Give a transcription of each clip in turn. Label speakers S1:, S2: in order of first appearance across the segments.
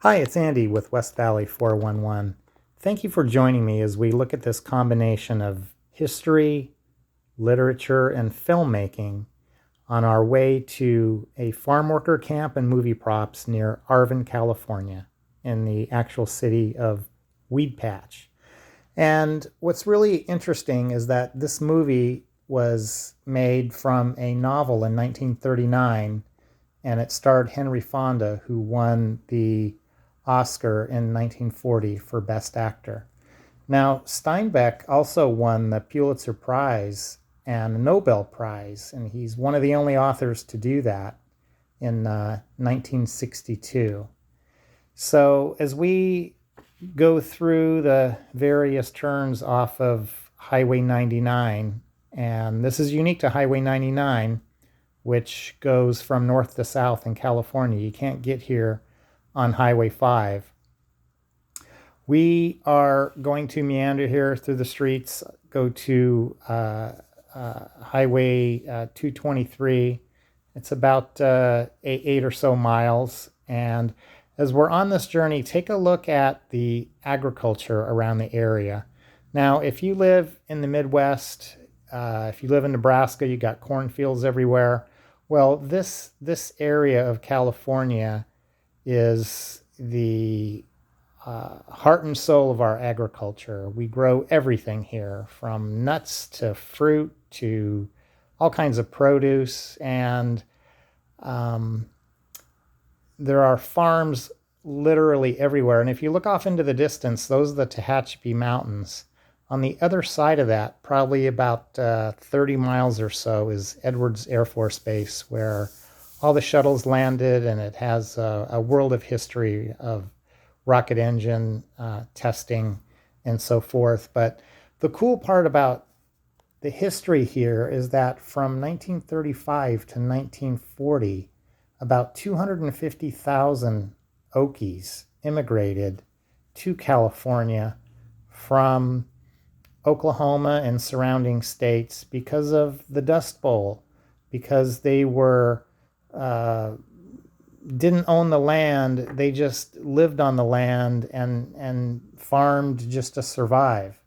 S1: Hi, it's Andy with West Valley 411. Thank you for joining me as we look at this combination of history, literature, and filmmaking on our way to a farm worker camp and movie props near Arvin, California, in the actual city of Weedpatch. And what's really interesting is that this movie was made from a novel in 1939, and it starred Henry Fonda, who won the Oscar in 1940 for Best Actor. Now, Steinbeck also won the Pulitzer Prize and the Nobel Prize, and he's one of the only authors to do that in 1962. So, as we go through the various turns off of Highway 99, and this is unique to Highway 99, which goes from north to south in California. You can't get here on Highway 5. We are going to meander here through the streets, go to Highway 223. It's about eight or so miles. And as we're on this journey, take a look at the agriculture around the area. Now, if you live in the Midwest, if you live in Nebraska, you got cornfields everywhere. Well, this area of California is the heart and soul of our agriculture. We grow everything here, from nuts to fruit to all kinds of produce, and there are farms literally everywhere. And if you look off into the distance, those are the Tehachapi Mountains. On the other side of that, probably about 30 miles or so, is Edwards Air Force Base, where all the shuttles landed, and it has a world of history of rocket engine testing and so forth. But the cool part about the history here is that from 1935 to 1940, about 250,000 Okies immigrated to California from Oklahoma and surrounding states because of the Dust Bowl, because they were didn't own the land. They just lived on the land and farmed just to survive.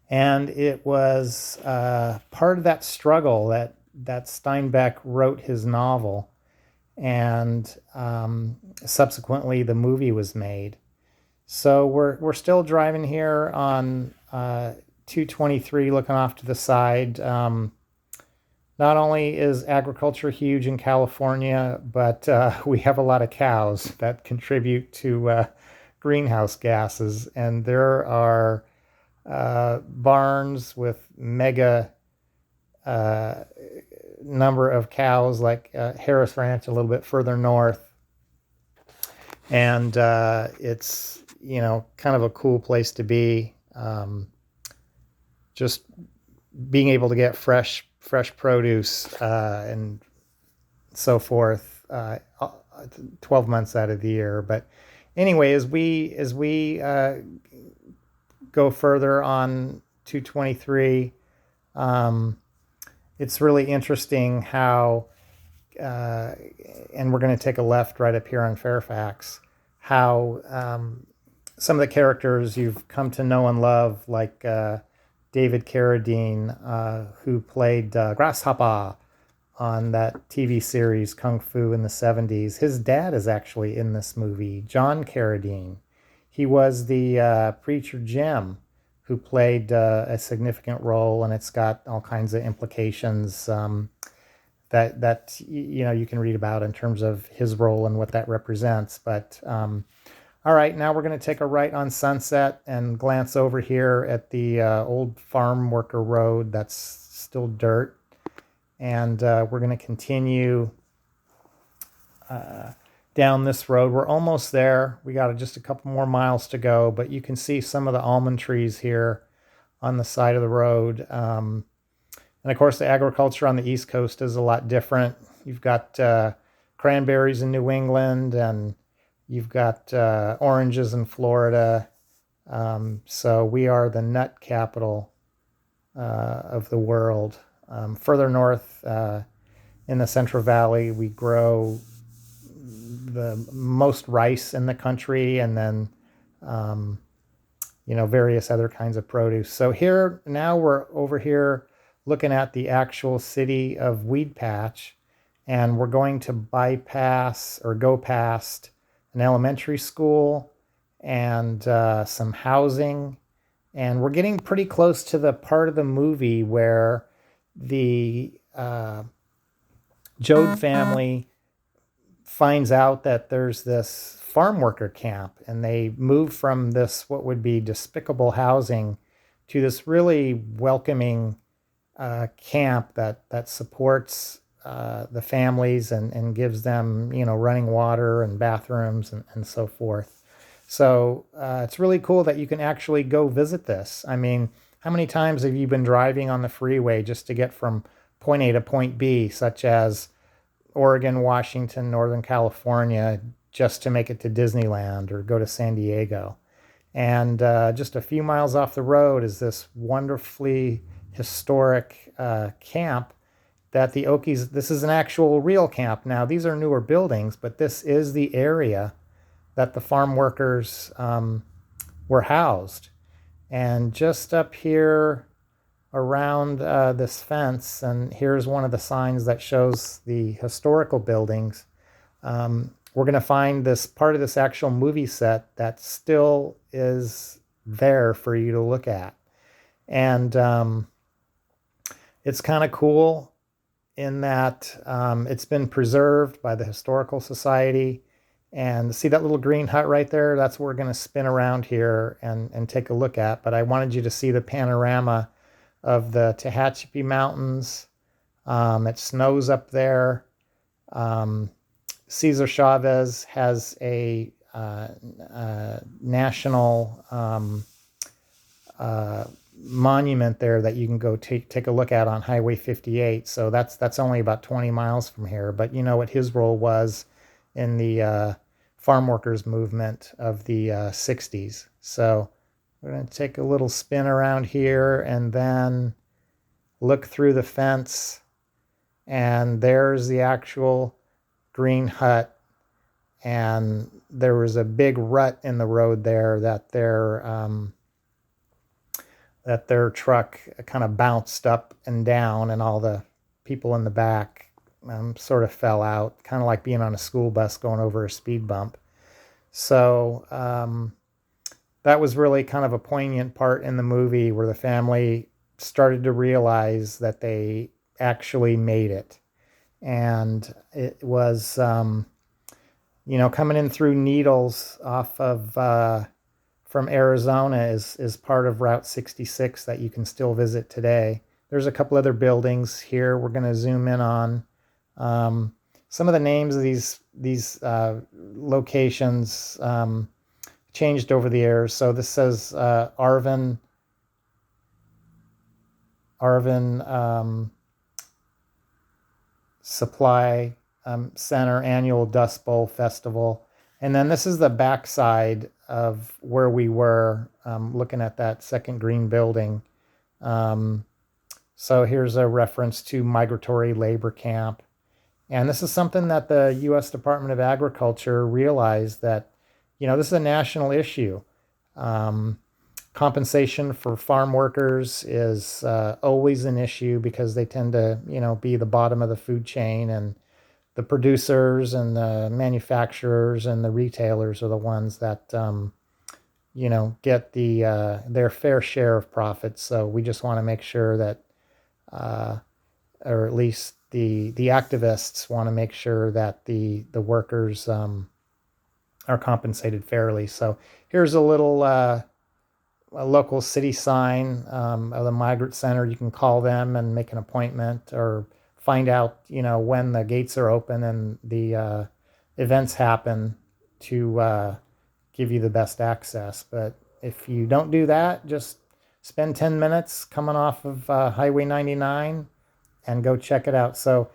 S1: And it was part of that struggle that Steinbeck wrote his novel, and subsequently the movie was made. So we're still driving here on 223, looking off to the side. Not only is agriculture huge in California, but we have a lot of cows that contribute to greenhouse gases. And there are barns with mega number of cows, like Harris Ranch a little bit further north. And it's, kind of a cool place to be. Just being able to get fresh produce and so forth 12 months out of the year. But anyway, as we go further on 223, it's really interesting how and we're going to take a left right up here on Fairfax, how some of the characters you've come to know and love, like David Carradine, who played Grasshopper on that TV series Kung Fu in the 70s. His dad is actually in this movie, John Carradine. He was the preacher Jim, who played a significant role, and it's got all kinds of implications that you can read about in terms of his role and what that represents. But all right, now we're going to take a right on Sunset and glance over here at the old farm worker road that's still dirt. And we're going to continue down this road. We're almost there. We got just a couple more miles to go, but you can see some of the almond trees here on the side of the road. And of course, the agriculture on the East Coast is a lot different. You've got cranberries in New England, and you've got oranges in Florida. So we are the nut capital of the world. Further north in the Central Valley, we grow the most rice in the country, and then various other kinds of produce. So here now we're over here looking at the actual city of Weedpatch, and we're going to bypass or go past an elementary school and some housing, and we're getting pretty close to the part of the movie where the Jode family finds out that there's this farm worker camp, and they move from this what would be despicable housing to this really welcoming camp that supports the families and gives them running water and bathrooms and so forth. So it's really cool that you can actually go visit this. I mean, how many times have you been driving on the freeway just to get from point A to point B, such as Oregon, Washington, Northern California, just to make it to Disneyland or go to San Diego? And just a few miles off the road is this wonderfully historic camp that the Okies, this is an actual real camp. Now, these are newer buildings, but this is the area that the farm workers were housed. And just up here around this fence, and here's one of the signs that shows the historical buildings, we're going to find this part of this actual movie set that still is there for you to look at. And it's kind of cool in that it's been preserved by the Historical Society. And see that little green hut right there? That's what we're going to spin around here and take a look at. But I wanted you to see the panorama of the Tehachapi Mountains. It snows up there. Cesar Chavez has a national monument there that you can go take a look at on Highway 58. So that's only about 20 miles from here. But you know what his role was in the farm workers movement of the 60s. So we're going to take a little spin around here and then look through the fence, and there's the actual green hut. And there was a big rut in the road there that their truck kind of bounced up and down, and all the people in the back sort of fell out, kind of like being on a school bus going over a speed bump. So that was really kind of a poignant part in the movie where the family started to realize that they actually made it. And it was, coming in through Needles off of from Arizona is part of Route 66 that you can still visit today. There's a couple other buildings here we're going to zoom in on. Some of the names of these locations changed over the years. So this says Arvin Supply Center Annual Dust Bowl Festival. And then this is the backside of where we were looking at that second green building. So here's a reference to migratory labor camp. And this is something that the U.S. Department of Agriculture realized that, this is a national issue. Compensation for farm workers is always an issue because they tend to, be the bottom of the food chain, and the producers and the manufacturers and the retailers are the ones that, get their fair share of profits. So we just want to make sure that, or at least the activists want to make sure that the workers are compensated fairly. So here's a little a local city sign of the Migrant Center. You can call them and make an appointment, or find out when the gates are open and the events happen to give you the best access. But if you don't do that, just spend 10 minutes coming off of Highway 99 and go check it out. So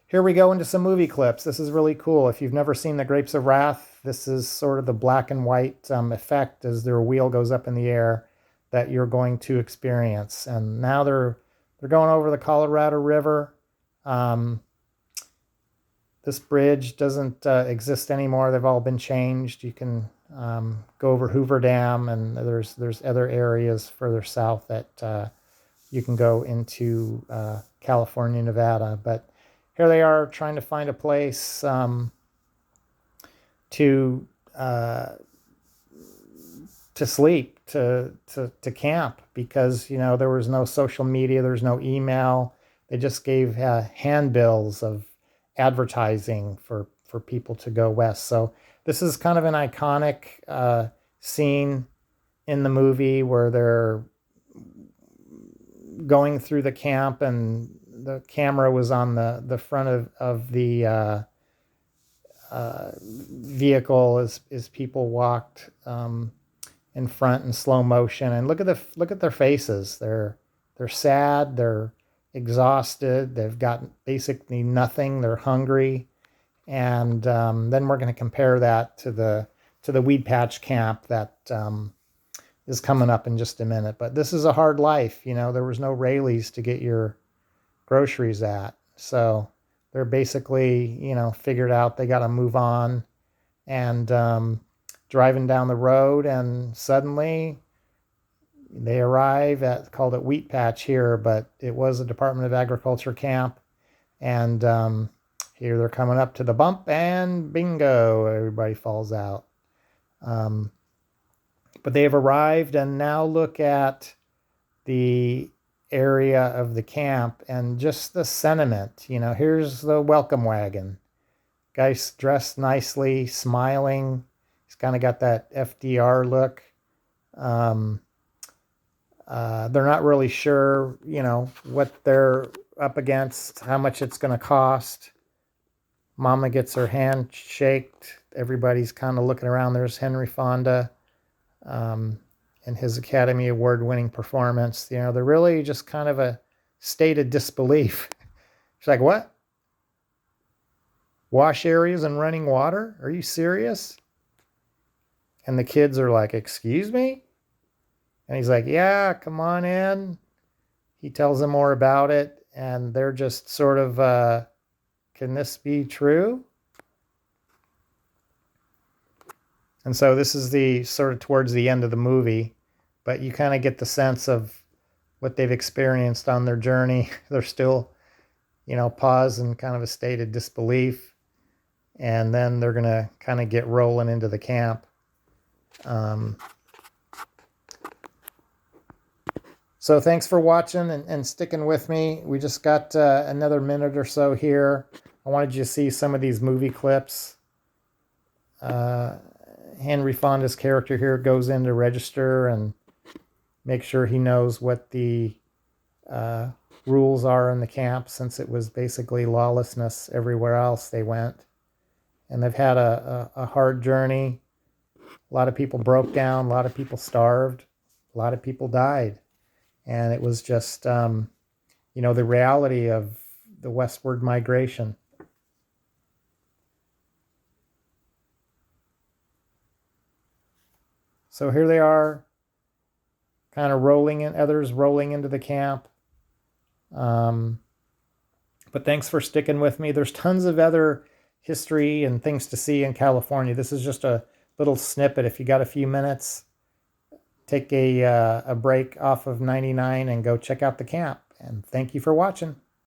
S1: here we go into some movie clips. This is really cool. If you've never seen The Grapes of Wrath, this is sort of the black and white effect as their wheel goes up in the air that you're going to experience. And now they're going over the Colorado River. This bridge doesn't exist anymore. They've all been changed. You can go over Hoover Dam, and there's other areas further south that you can go into California, Nevada. But here they are trying to find a place to sleep, to camp, because there was no social media, there's no email. They just gave handbills of advertising for people to go west. So this is kind of an iconic scene in the movie where they're going through the camp, and the camera was on the front of the vehicle as people walked in front in slow motion. And look at their faces. They're sad. They're exhausted. They've got basically nothing. They're hungry. And then we're going to compare that to the Weedpatch camp that is coming up in just a minute. But this is a hard life. There was no Rayleigh's to get your groceries at. So they're basically, figured out they got to move on, and driving down the road, and suddenly they arrive at, called it Weedpatch here, but it was a Department of Agriculture camp. And here they're coming up to the bump, and bingo, everybody falls out. But they have arrived, and now look at the area of the camp and just the sentiment. Here's the welcome wagon. Guy's dressed nicely, smiling. He's kind of got that FDR look. They're not really sure, what they're up against, how much it's going to cost. Mama gets her hand shaked. Everybody's kind of looking around. There's Henry Fonda and his Academy Award-winning performance. They're really just kind of a state of disbelief. She's like, what? Wash areas and running water? Are you serious? And the kids are like, excuse me? And he's like, yeah, come on in. He tells them more about it, and they're just sort of, can this be true? And so this is the sort of towards the end of the movie, but you kind of get the sense of what they've experienced on their journey. They're still, paused in kind of a state of disbelief, and then they're going to kind of get rolling into the camp. So thanks for watching and sticking with me. We just got another minute or so here. I wanted you to see some of these movie clips. Henry Fonda's character here goes in to register and make sure he knows what the rules are in the camp, since it was basically lawlessness everywhere else they went. And they've had a hard journey. A lot of people broke down. A lot of people starved. A lot of people died. And it was just, the reality of the westward migration. So here they are, kind of others rolling into the camp. But thanks for sticking with me. There's tons of other history and things to see in California. This is just a little snippet. If you got a few minutes, take a break off of 99 and go check out the camp. And thank you for watching.